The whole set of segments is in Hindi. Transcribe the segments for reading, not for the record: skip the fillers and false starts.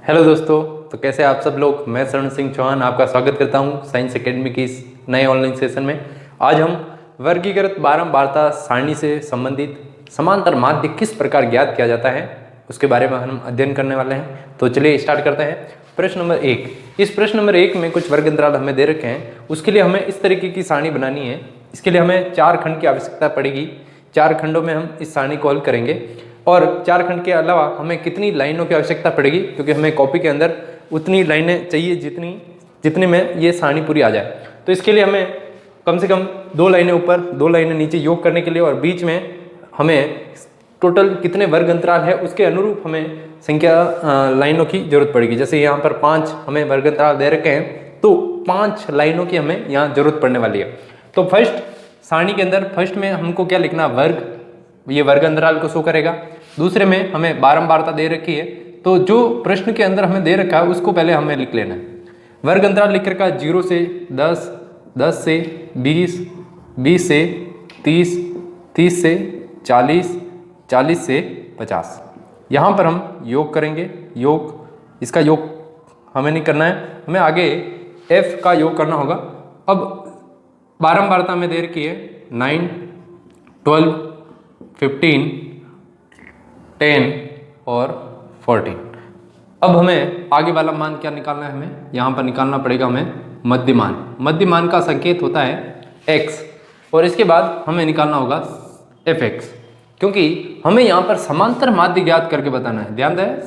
हेलो दोस्तों, तो कैसे आप सब लोग। मैं शरण सिंह चौहान आपका स्वागत करता हूं साइंस एकेडमी की इस नए ऑनलाइन सेशन में। आज हम वर्गीकृत बारंबारता सारणी से संबंधित समांतर माध्य किस प्रकार ज्ञात किया जाता है उसके बारे में हम अध्ययन करने वाले हैं। तो चलिए स्टार्ट करते हैं। प्रश्न नंबर 1। इस प्रश्न नंबर 1 में कुछ वर्ग अंतराल हमें दे रखे हैं। उसके लिए हमें इस तरीके की सारणी बनानी है। इसके लिए हमें 4 खंड की आवश्यकता पड़ेगी। 4 खंडों में हम इस सारणी को हल करेंगे और 4 खंड के अलावा हमें कितनी लाइनों की आवश्यकता पड़ेगी, क्योंकि हमें कॉपी के अंदर उतनी लाइनें चाहिए जितने में ये सारणी पूरी आ जाए। तो इसके लिए हमें कम से कम 2 लाइनें ऊपर 2 लाइनें नीचे योग करने के लिए और बीच में हमें टोटल कितने वर्ग अंतराल है उसके अनुरूप हमें संख्या लाइनों की जरूरत पड़ेगी। जैसे यहाँ पर 5 हमें वर्ग अंतराल दे रखे हैं, तो 5 लाइनों की हमें यहाँ जरूरत पड़ने वाली है। तो फर्स्ट सारणी के अंदर फर्स्ट में हमको क्या लिखना, वर्ग, ये वर्ग अंतराल को शो करेगा। दूसरे में हमें बारंबारता दे रखी है, तो जो प्रश्न के अंदर हमें दे रखा है उसको पहले हमें लिख लेना है। वर्ग अंतराल लिख रखा है 0 से 10, 10 से 20, 20 से 30, 30 से 40, 40 से 50। यहाँ पर हम योग करेंगे। इसका योग हमें नहीं करना है, हमें आगे f का योग करना होगा। अब बारंबारता में दे रखी है 9, 12, 15, 10 और 14। अब हमें आगे वाला मान क्या निकालना है, हमें यहाँ पर निकालना पड़ेगा हमें मध्यमान। मध्यमान का संकेत होता है x और इसके बाद हमें निकालना होगा fx, क्योंकि हमें यहाँ पर समांतर माध्य ज्ञात करके बताना है। ध्यान दें,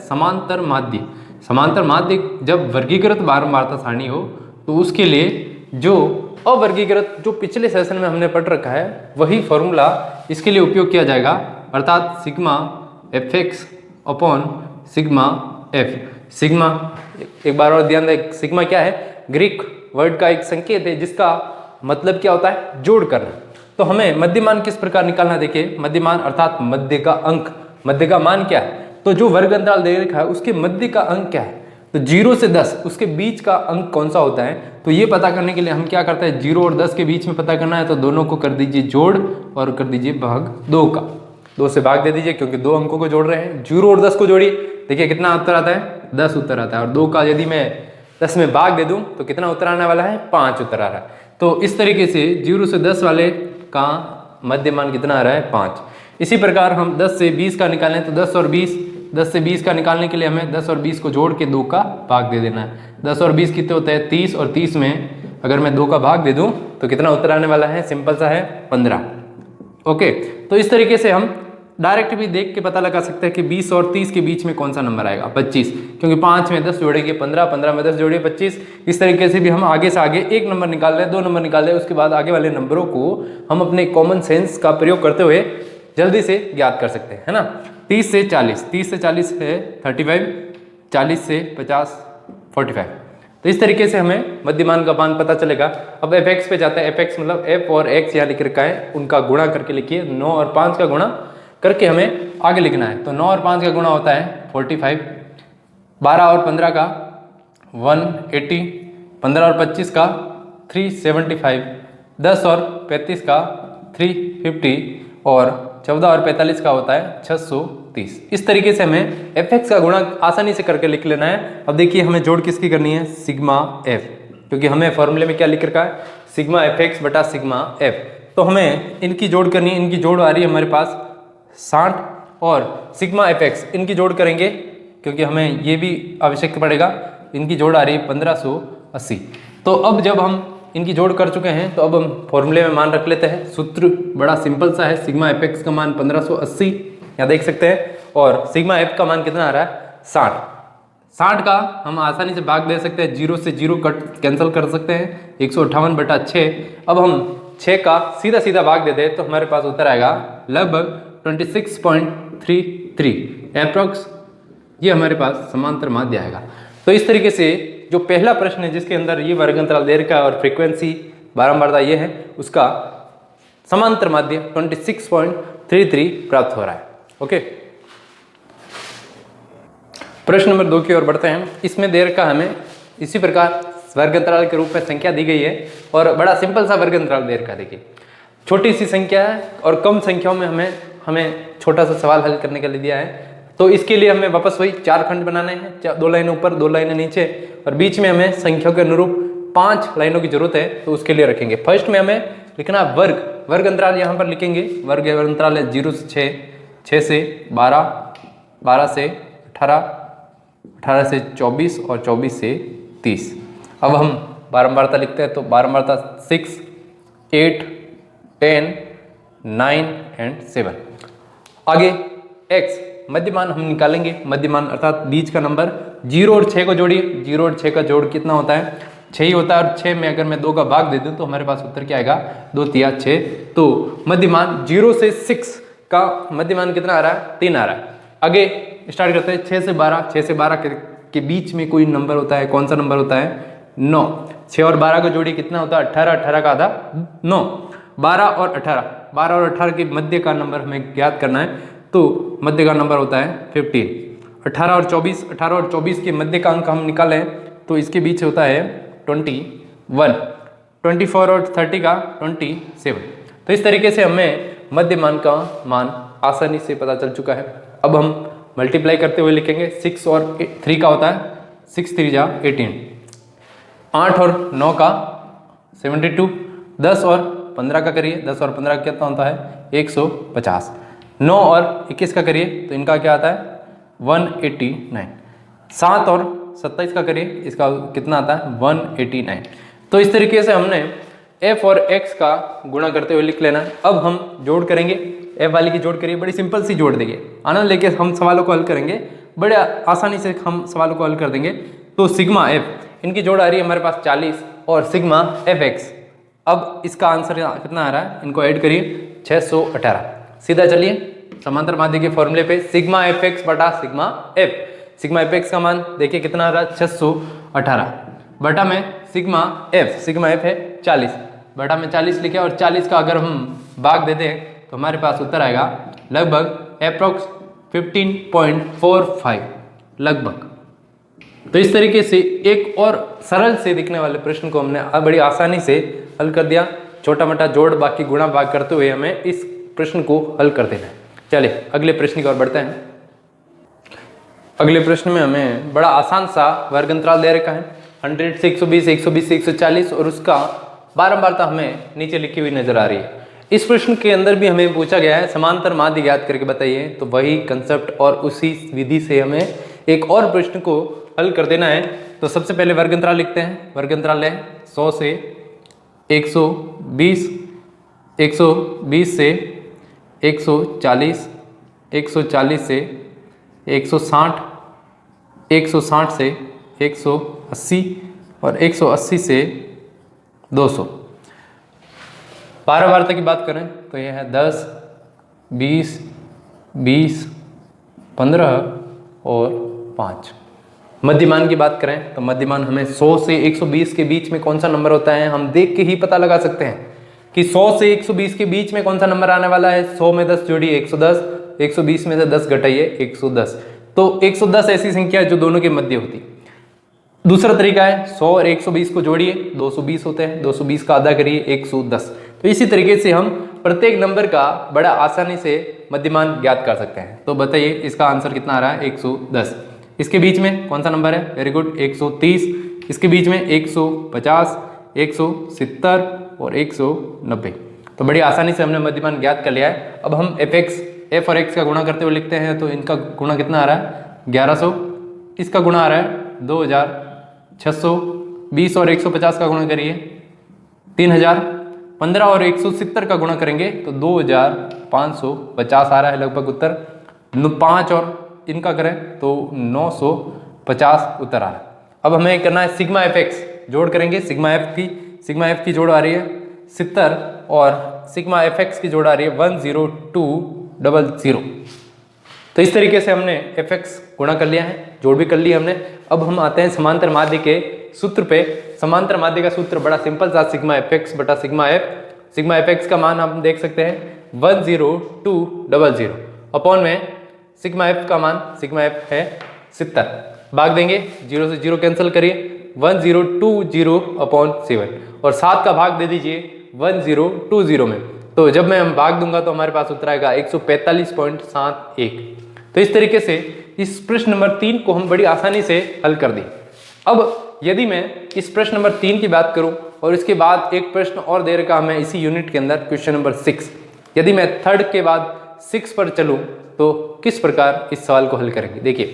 समांतर माध्य जब वर्गीकृत बारंबारता सारणी हो तो उसके लिए जो अवर्गीकृत, जो पिछले सेशन में हमने पढ़ रखा है, वही फॉर्मूला इसके लिए उपयोग किया जाएगा, अर्थात sigma fx upon sigma f। Sigma, एक बार और ध्यान दें, सिग्मा क्या है, ग्रीक वर्ड का एक संकेत है जिसका मतलब क्या होता है, जोड़ करना। तो हमें मध्यमान किस प्रकार निकालना, देखिए मध्यमान अर्थात मध्य का अंक, मध्य का मान क्या है, तो जो वर्ग अंतराल दे रखा है उसके मध्य का अंक क्या है, तो 0 से 10 उसके बीच का अंक कौन सा होता है। तो ये पता करने के लिए हम क्या करते हैं, 0 और 10 के बीच में पता करना है, तो दोनों को कर दीजिए जोड़ और कर दीजिए भाग 2 का, 2 से भाग दे दीजिए, क्योंकि 2 अंकों को जोड़ रहे हैं। 0 और 10 को जोड़िए, देखिए कितना उत्तर आता है, 10 उत्तर आता है। और 2 का यदि मैं 10 में भाग दे दूं तो कितना उत्तर आने वाला है, 5 उत्तर आ रहा है। तो इस तरीके से 0 से 10 वाले का मध्यमान कितना आ रहा है, 5। इसी प्रकार हम 10 से 20 का निकालें तो 10 और 20, 10 से 20 का निकालने के लिए हमें 10 और 20 को जोड़ के 2 का भाग दे देना है। 10 और 20 कितने होते हैं, 30, और 30 में अगर मैं 2 का भाग दे दूं तो कितना उत्तर आने वाला है, सिंपल सा है, 15। ओके, तो इस तरीके से हम डायरेक्ट भी देख के पता लगा सकते हैं कि 20 और 30 के बीच में कौन सा नंबर आएगा, 25, क्योंकि 5 में 10 जोड़ेंगे 15, 15 में 10 जोड़िए 25। इस तरीके से भी हम आगे से आगे 1 नंबर निकाल रहे हैं, 2 नंबर निकाल रहे हैं, उसके बाद आगे वाले नंबरों को हम अपने कॉमन सेंस का प्रयोग करते हुए जल्दी से ज्ञात कर सकते हैं, है ना। 30 से 40 है 35, 40 से 50 45। तो इस तरीके से हमें मध्यमान का मान पता चलेगा। अब fx पे जाते हैं। fx मतलब f और x यहाँ लिख रखा है, उनका गुणा करके लिखिए। 9 और 5 का गुणा करके हमें आगे लिखना है। तो 9 और 5 का गुणा होता है 45, 12 और 15 का 180, 15 और 25 का 375, 10 और 35 का 350 और 14 और 45 का होता है 630। इस तरीके से हमें fx का गुणा आसानी से करके लिख लेना है। अब देखिए हमें जोड़ किसकी करनी है, सिग्मा f, क्योंकि हमें फॉर्मूले में क्या लिख रखा है, सिग्मा fx बटा सिग्मा f। तो हमें इनकी जोड़ करनी है। इनकी जोड़ आ रही है हमारे पास 60 और सिग्मा fx इनकी जोड़ करेंगे, क्योंकि हमें ये भी आवश्यक पड़ेगा। इनकी जोड़ आ रही है 1580। तो अब जब हम इनकी जोड़ कर चुके हैं तो अब हम फॉर्मूले में मान रख लेते हैं। सूत्र बड़ा सिंपल सा है, सिग्मा fx का मान 1580 यहाँ देख सकते हैं, और सिग्मा f का मान कितना आ रहा है, 60। 60 का हम आसानी से भाग दे सकते हैं, 0 से 0 कट कैंसिल कर सकते हैं, 158 बटा 6। अब हम 6 का सीधा सीधा भाग दे दें तो हमारे पास उत्तर आएगा लगभग 26.33 एप्रोक्स। ये हमारे पास समांतर माध्य आएगा। तो इस तरीके से जो पहला प्रश्न है जिसके अंदर ये वर्ग अंतराल दे रखा है और फ्रीक्वेंसी बारंबारता ये है, उसका समांतर माध्य 26.33 प्राप्त हो रहा है। ओके, प्रश्न नंबर 2 की ओर बढ़ते हैं। इसमें दे रखा हमें इसी प्रकार वर्ग अंतराल के रूप में संख्या दी गई है और बड़ा सिंपल सा वर्ग अंतराल दे रखा है। देखिए छोटी सी संख्या है और कम संख्याओं में हमें छोटा सा सवाल हल करने के लिए दिया है। तो इसके लिए हमें वापस वही 4 खंड बनाने हैं, 2 लाइनें ऊपर 2 लाइनें नीचे, और बीच में हमें संख्या के अनुरूप 5 लाइनों की जरूरत है, तो उसके लिए रखेंगे। फर्स्ट में हमें लिखना वर्ग अंतराल यहाँ पर लिखेंगे। वर्ग अंतराल है 0 से 6, 6 से 12, 12 से 18, 18 से 24 और 24 से 30। अब हम बारंबारता लिखते हैं, तो बारंबारता 6, 8, 10, 9 एंड 7। आगे x मध्यमान हम निकालेंगे। मध्यमान अर्थात बीच का नंबर। 0 और 6 को जोड़िए। 0 और 6 का जोड़ कितना होता है? 6 ही होता है, और 6 में अगर मैं 2 का भाग दे दूं तो हमारे पास उत्तर क्या आएगा? 2 तिया 6। तो मध्यमान 0 से 6 का मध्यमान कितना आ रहा है? 3 आ रहा है। आगे स्टार्ट करते हैं 6 से 12। 6 से 12 के बीच में कोई नंबर होता है, कौन सा नंबर होता है? 9। 6 और 12 को जोड़िए, कितना होता है? 18। 18 का आधा 9। 12 और 18, 12 और 18 के मध्य का नंबर हमें ज्ञात करना है, तो मध्य का नंबर होता है 15। 18 और 24, 18 और 24 के मध्य का अंक हम निकालें तो इसके बीच होता है 21। 24 और 30 का 27। तो इस तरीके से हमें मध्यमान का मान आसानी से पता चल चुका है। अब हम मल्टीप्लाई करते हुए लिखेंगे। 6 और 3 का होता है 6 3 जा 18। 8 और 9 का 72। 10 और 15 का करिए। 10 और 15 का कितना होता है? 150। 9 और 21 का करिए तो इनका क्या आता है? 189। 7 और 27 का करिए, इसका कितना आता है? 189। तो इस तरीके से हमने f और x का गुणा करते हुए लिख लेना है। अब हम जोड़ करेंगे। f वाली की जोड़ करिए, बड़ी सिंपल सी जोड़ देंगे। आनंद लेके हम सवालों को हल करेंगे, बड़े आसानी से हम सवालों को हल कर देंगे। तो सिग्मा f, इनकी जोड़ आ रही है हमारे पास 40, और सिग्मा fx, अब इसका आंसर कितना आ रहा है? इनको ऐड करिए 618। सीधा चलिए समांतर माध्य के फॉर्मूले पे, सिग्मा fx बटा सिग्मा f। सिग्मा fx का मान देखिए कितना आ रहा है? 618 बटा में सिग्मा f है 40, बटा में 40 लिखे, और 40 का अगर हम भाग देते हैं तो हमारे पास उत्तर आएगा लगभग अप्रोक्स 15.45 लगभग। तो इस तरीके से एक और सरल से दिखने वाले प्रश्न को हमने बड़ी आसानी से हल कर दिया। छोटा मोटा जोड़ बाकी गुणा भाग करते हुए हमें इस प्रश्न को हल कर देना है। चलिए अगले प्रश्न की ओर बढ़ते हैं। अगले प्रश्न में हमें बड़ा आसान सा वर्ग अंतराल दे रखा है 100 से 120, 120 से 140, और उसका बारंबारता हमें नीचे लिखी हुई नजर आ रही है। इस प्रश्न के अंदर भी हमें पूछा गया है समांतर माध्य ज्ञात करके बताइए, तो वही कंसेप्ट और उसी विधि से हमें एक और प्रश्न को हल कर देना है। तो सबसे पहले वर्ग अंतराल लिखते हैं। वर्ग अंतराल है 100 से 120, 120 से 140, 140 से 160, 160 से 180 और 180 से 200। बारंबारता की बात करें तो यह है 10, 20, 20, 15 और 5। मध्यमान की बात करें तो मध्यमान हमें 100 से 120 के बीच में कौन सा नंबर होता है हम देख के ही पता लगा सकते हैं कि 100 से 120 के बीच में कौन सा नंबर आने वाला है। 100 में 10 जोड़िए 110, 120 में से 10 घटाइए 110। तो 110 ऐसी संख्या है जो दोनों के मध्य होती। दूसरा तरीका है 100 और 120 को जोड़िए 220 होते हैं, 220 का आधा करिए 110। तो इसी तरीके से हम प्रत्येक नंबर का बड़ा आसानी से मध्यमान ज्ञात कर सकते हैं। तो बताइए इसका आंसर कितना आ रहा है? 110। इसके बीच में कौन सा नंबर है? Very good 130। इसके बीच में 150, 170 और 190। तो बड़ी आसानी से हमने मध्यमान ज्ञात कर लिया है। अब हम f और x का गुणा करते हुए लिखते हैं। तो इनका गुणा कितना आ रहा है? 1100। इसका गुणा आ रहा है 2600। 20 और 150 का गुणा करिए 3000। 15 और 170 का गुणा करेंगे तो 2550 आ रहा है लगभग उत्तर। 5 और इनका करें तो 950 उत्तर आ रहा है। अब हमें करना है सिग्मा fx, जोड़ करेंगे। सिग्मा f की जोड़ आ रही है 70 और सिग्मा fx की जोड़ आ रही है 10200। तो इस तरीके से हमने fx गुणा कर लिया है, जोड़ भी कर लिया हमने। अब हम आते हैं समांतर माध्य के सूत्र पे। समांतर माध्य का सूत्र बड़ा सिंपल सा, सिग्मा fx बटा सिग्मा f। सिग्मा fx का मान हम देख सकते हैं 10200 अपॉन में सिग्मा f का मान, सिग्मा f है 70। भाग देंगे, 0 से 0 कैंसिल करिए 1020 अपॉन 7 और 7 का भाग दे दीजिए 1020 में। तो जब मैं हम भाग दूंगा तो हमारे पास उत्तर आएगा 145.71। तो इस तरीके से इस प्रश्न नंबर 3 को हम बड़ी आसानी से हल कर दें। अब यदि मैं इस प्रश्न नंबर 3 की बात करूं और इसके बाद एक प्रश्न और दे रखा हमें इसी यूनिट के अंदर क्वेश्चन नंबर 6, यदि मैं थर्ड के बाद 6 पर चलूं तो किस प्रकार इस सवाल को हल करेंगे। देखिए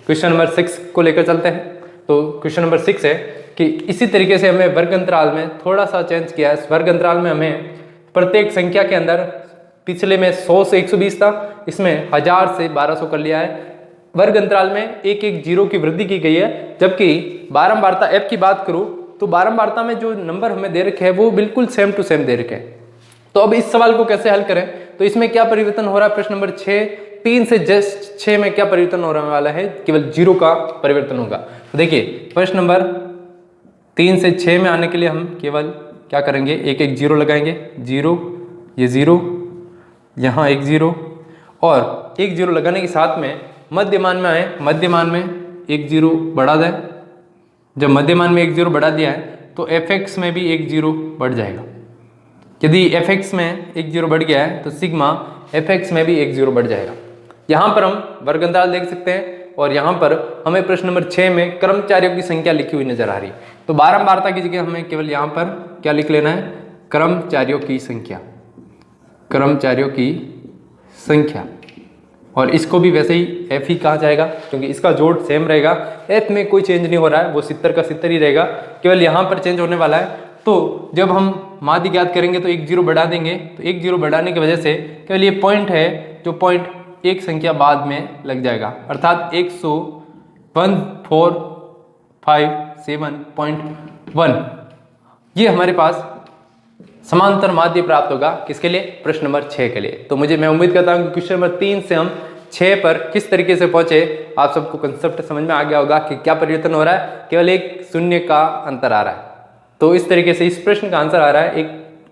क्वेश्चन नंबर 6 को लेकर चलते हैं। तो क्वेश्चन नंबर 6 है कि इसी तरीके से हमें वर्ग अंतराल में थोड़ा सा चेंज किया है। इस वर्ग अंतराल में हमें प्रत्येक संख्या के अंदर, पिछले में 100 से 120 था, इसमें 1000 से 1200 कर लिया है। वर्ग अंतराल में एक एक जीरो की वृद्धि की गई है, जबकि बारंबारता f की बात करूं तो बारंबारता में जो नंबर हमें दे रखे हैं वो बिल्कुल सेम टू सेम दे रखे हैं। तो अब इस सवाल को कैसे हल करें, तो इसमें क्या परिवर्तन हो रहा है, प्रश्न नंबर 6 3 से जस्ट 6 में क्या परिवर्तन होने वाला है, केवल 0 का परिवर्तन होगा। तो देखिए प्रश्न नंबर 3 से 6 में आने के लिए हम केवल क्या करेंगे, एक एक जीरो लगाएंगे, 0 ये 0, यहाँ एक 0 और एक 0 लगाने के साथ में मध्यमान में आए, मध्यमान में एक 0 बढ़ा दें। जब मध्यमान में एक 0 बढ़ा दिया है तो fx में भी एक 0 बढ़ जाएगा। यदि fx में एक 0 बढ़ गया है तो सिग्मा fx में भी एक 0 बढ़ जाएगा। यहाँ पर हम वर्ग अंतराल देख सकते हैं और यहाँ पर हमें प्रश्न नंबर 6 में कर्मचारियों की संख्या लिखी हुई नजर आ रही है। तो बारंबारता की जगह हमें केवल यहाँ पर क्या लिख लेना है, कर्मचारियों की संख्या, कर्मचारियों की संख्या। और इसको भी वैसे ही f ही कहा जाएगा क्योंकि इसका जोड़ सेम रहेगा, f में कोई चेंज नहीं हो रहा है, वो 70 का 70 ही रहेगा, केवल यहाँ पर चेंज होने वाला है। तो जब हम माध्य ज्ञात करेंगे तो एक 0 बढ़ा देंगे, तो एक 0 बढ़ाने की वजह से केवल ये पॉइंट है जो पॉइंट एक संख्या बाद में लग जाएगा, अर्थात 100,145,7.1 ये हमारे पास समांतर माध्य प्राप्त होगा। किसके लिए, प्रश्न नंबर 6 के लिए। तो मैं उम्मीद करता हूँ कि क्वेश्चन नंबर 3 से हम 6 पर किस तरीके से पहुंचे, आप सबको कंसेप्ट समझ में आ गया होगा कि क्या परिवर्तन हो रहा है, केवल एक शून्य का अंतर आ रहा है। तो इस तरीके से इस प्रश्न का आंसर आ रहा है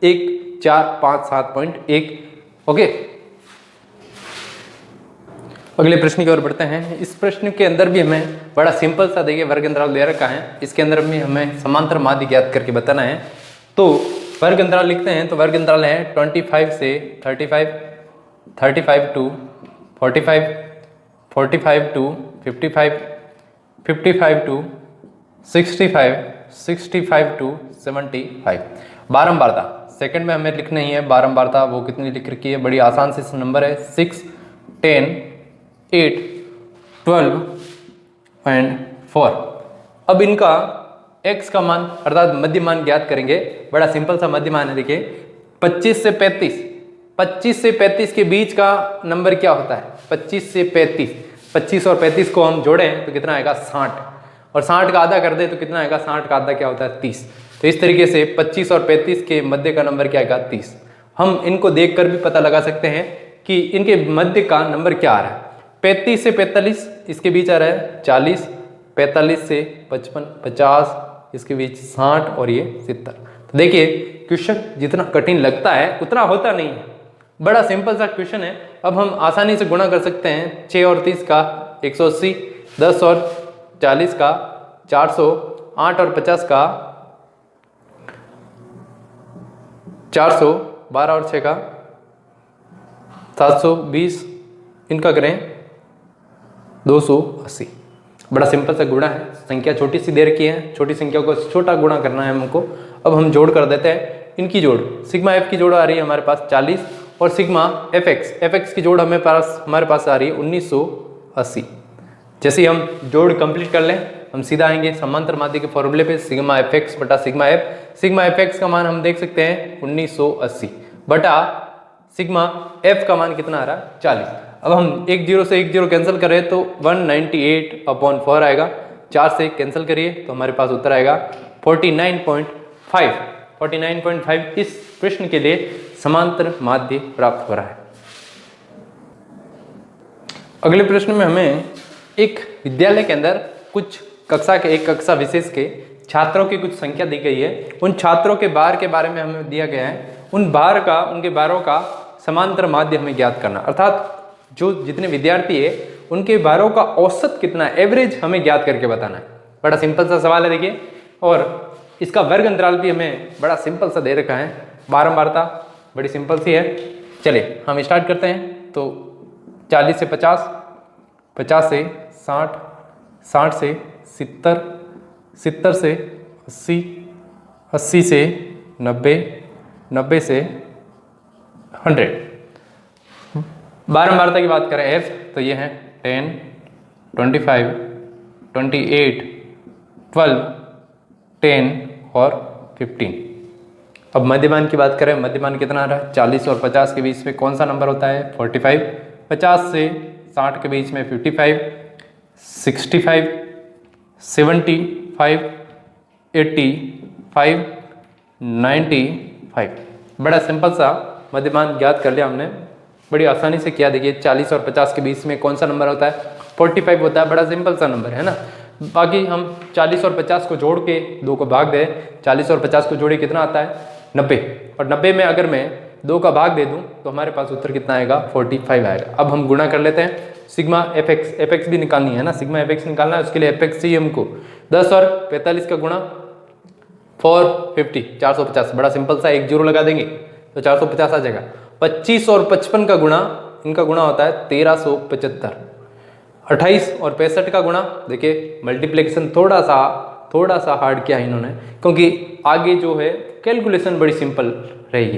1,457.1। ओके, अगले प्रश्न की ओर बढ़ते हैं। इस प्रश्न के अंदर भी हमें बड़ा सिंपल सा देखिए वर्ग अंतराल दे रखा है, इसके अंदर भी हमें समांतर माध्य ज्ञात करके बताना है। तो वर्ग अंतराल लिखते हैं, तो वर्ग अंतराल है 25 से 35, 35 टू 45, 45 टू 55, 55 टू 65, 65 टू 75। बारंबारता सेकंड में हमें लिखना ही है, बारंबारता वो कितनी लिख रखी है, बड़ी आसान से नंबर है 6, 10, 8, 12 एंड 4। अब इनका x का मान अर्थात मध्यमान ज्ञात करेंगे। बड़ा सिंपल सा मध्यमान है, देखिए 25 से 35, 25 से 35 के बीच का नंबर क्या होता है, 25 से 35, 25 और 35 को हम जोड़ें तो कितना आएगा 60, और 60 का आधा कर दे तो कितना आएगा, 60 का आधा क्या होता है 30। तो इस तरीके से 25 और 35 के मध्य का नंबर क्या आएगा 30। हम इनको देखकर भी पता लगा सकते हैं कि इनके मध्य का नंबर क्या आ रहा है। 35 से 45 इसके बीच आ रहा है 40, 45 से 55, 50 इसके बीच 60 और ये 70। तो देखिए क्वेश्चन जितना कठिन लगता है उतना होता नहीं है, बड़ा सिंपल सा क्वेश्चन है। अब हम आसानी से गुणा कर सकते हैं, 6 और 30 का 180, 10 और 40 का 400, 8 और 50 का 400, 12 और 6 का 720, इनका करें 280। बड़ा सिंपल सा गुणा है, संख्या छोटी सी दे रखी है, छोटी संख्या को छोटा गुणा करना है हमको। अब हम जोड़ कर देते हैं, इनकी जोड़ सिग्मा एफ की जोड़ आ रही है हमारे पास 40 और सिग्मा एफ एक्स की जोड़ हमारे पास आ रही है 1980। जैसे ही हम जोड़ कंप्लीट कर लें हम सीधा आएंगे समांतर माध्य के फॉर्मूले पे, सिग्मा एफ एक्स बटा सिग्मा एफ एक्स का मान हम देख सकते हैं 1980 बटा सिग्मा एफ का मान कितना आ रहा है 40। अब हम एक जीरो से एक जीरो कैंसिल करें तो 198/4 आएगा, 4 से कैंसिल करिए तो हमारे पास उत्तर आएगा 49.5। इस प्रश्न के लिए समांतर माध्य प्राप्त हो रहा है। अगले प्रश्न में हमें एक विद्यालय के अंदर कुछ एक कक्षा विशेष के छात्रों की कुछ संख्या दी गई है, उन छात्रों के भार के बारे में हमें दिया गया है, उनके भारों का समांतर माध्य हमें ज्ञात करना, अर्थात जो जितने विद्यार्थी है उनके भारों का औसत कितना है, एवरेज हमें ज्ञात करके बताना है। बड़ा सिंपल सा सवाल है देखिए, और इसका वर्ग अंतराल भी हमें बड़ा सिंपल सा दे रखा है, बारंबारता बड़ी सिंपल सी है। चलिए हम स्टार्ट करते हैं। तो 40 से 50 50 से 60, 60 से 70, 70 से 80, 80 से 90, 90 से 100। बारंबारता की बात करें F तो ये है 10, 25, 28, 12, 10 और 15। अब मध्यमान की बात करें, मध्यमान कितना आ रहा है? 40 और 50 के बीच में कौन सा नंबर होता है? 45। 50 से 60 के बीच में 55, 65, 75, 85, 95। बड़ा सिंपल सा मध्यमान ज्ञात कर लिया हमने, बड़ी आसानी से किया। देखिए 40 और 50 के बीच में कौन सा नंबर होता है? 45 होता है। बड़ा सिंपल सा नंबर है ना। बाकी हम 40 और 50 को जोड़ के 2 को भाग दें, 40 और 50 को जोड़े कितना आता है? 90। और 90 में अगर मैं 2 का भाग दे दूं तो हमारे पास उत्तर कितना आएगा? 45 आएगा। अब हम गुणा कर लेते हैं। सिग्मा एफ एक्स भी निकालनी है ना, सिग्मा एफ एक्स निकालना है, उसके लिए एफ एक्स चाहिए हमको। 10 और 45 का गुणा 450, 450। बड़ा सिंपल सा, एक जीरो लगा देंगे तो 450 आ जाएगा। 25 और 55 का गुणा, इनका गुणा होता है 1375। 28 और 65 का गुणा, देखिए मल्टीप्लिकेशन थोड़ा सा हार्ड किया इन्होंने, क्योंकि आगे जो है कैलकुलेशन बड़ी सिंपल रहेगी।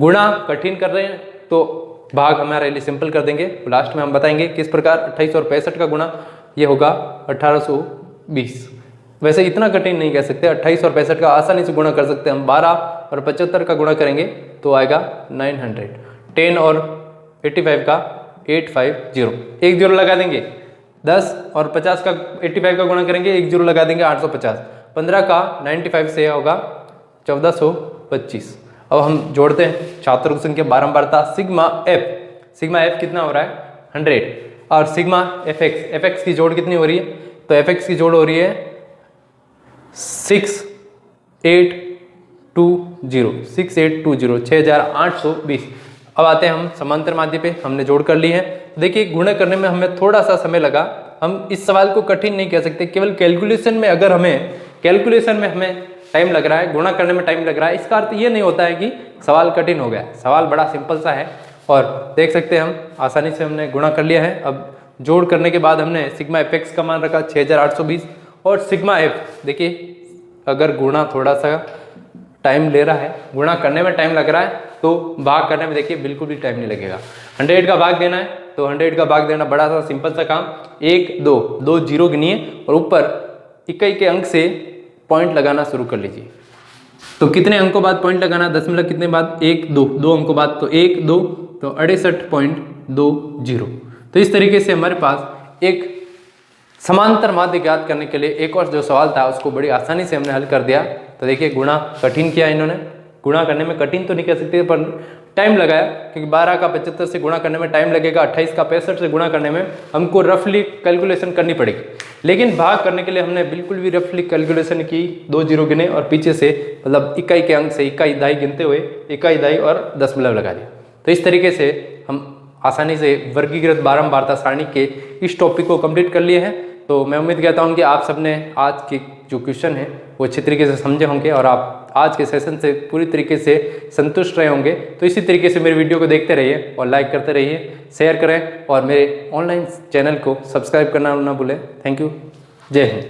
गुणा कठिन कर रहे हैं तो भाग हमारे लिए सिंपल कर देंगे। लास्ट में हम बताएंगे किस प्रकार। 28 और 65 का गुणा ये होगा 1820। वैसे इतना कठिन नहीं कह सकते, 28 और 65 का आसानी से गुणा कर सकते हैं हम। 12 और 75 का गुणा करेंगे तो आएगा 900। 10 और 85 का 850, एक जीरो लगा देंगे। 10 और 50 का 85 का गुणा करेंगे, एक जीरो लगा देंगे, 850। 15 का 95 से होगा 1425। अब हम जोड़ते हैं छात्रों की संख्या, बारंबारता, सिग्मा एफ कितना हो रहा है? 100। और सिग्मा एफ एक्स की जोड़ कितनी हो रही है? तो एफ एक्स की जोड़ हो रही है 6820, 6820। अब आते हैं हम समांतर माध्य पे, हमने जोड़ कर ली है। देखिए गुणा करने में हमें थोड़ा सा समय लगा। हम इस सवाल को कठिन नहीं कह सकते, केवल कैलकुलेशन में अगर हमें टाइम लग रहा है, गुणा करने में टाइम लग रहा है, इसका अर्थ ये नहीं होता है कि सवाल कठिन हो गया। सवाल बड़ा सिंपल सा है और देख सकते हैं हम आसानी से हमने गुणा कर लिया है। अब जोड़ करने के बाद हमने सिग्मा एफ एक्स का मान रखा 6820 और सिग्मा एफ, देखिए अगर गुणा थोड़ा सा टाइम ले रहा है, गुणा करने में टाइम लग रहा है तो भाग करने में देखिए बिल्कुल भी टाइम नहीं लगेगा। 100 का भाग देना है तो 100 का भाग देना बड़ा सा सिंपल सा काम। 1 2 जीरो गिनिए और ऊपर इकाई के अंक से पॉइंट लगाना शुरू कर लीजिए। तो कितने अंकों बाद पॉइंट लगाना? दशमलव कितने बाद? 1 2 अंकों बाद, तो 1 2 तो 68.20। तो इस तरीके से हमारे पास एक समांतर माध्य ज्ञात करने के लिए एक और जो सवाल था उसको बड़ी आसानी से हमने हल कर दिया। तो देखिए गुणा कठिन किया इन्होंने, गुणा करने में कठिन तो नहीं कह सकते पर टाइम लगाया, क्योंकि 12 का 75 से गुणा करने में टाइम लगेगा, 28 का 65 से गुणा करने में हमको रफली कैलकुलेशन करनी पड़ेगी। लेकिन भाग करने के लिए हमने बिल्कुल भी रफली कैलकुलेशन की, 2 जीरो गिने और पीछे से मतलब इकाई के अंक से इकाई दाई गिनते हुए इकाई दाई और दशमलव लगा दिया। तो इस तरीके से हम आसानी से वर्गीकृत बारंबारता सारणी के इस टॉपिक को कंप्लीट कर लिए हैं। तो मैं उम्मीद करता हूँ कि आप सबने आज के जो क्वेश्चन है वो अच्छी तरीके से समझे होंगे और आप आज के सेशन से पूरी तरीके से संतुष्ट रहे होंगे। तो इसी तरीके से मेरे वीडियो को देखते रहिए और लाइक करते रहिए, शेयर करें और मेरे ऑनलाइन चैनल को सब्सक्राइब करना ना भूलें। Thank you. जय हिंद।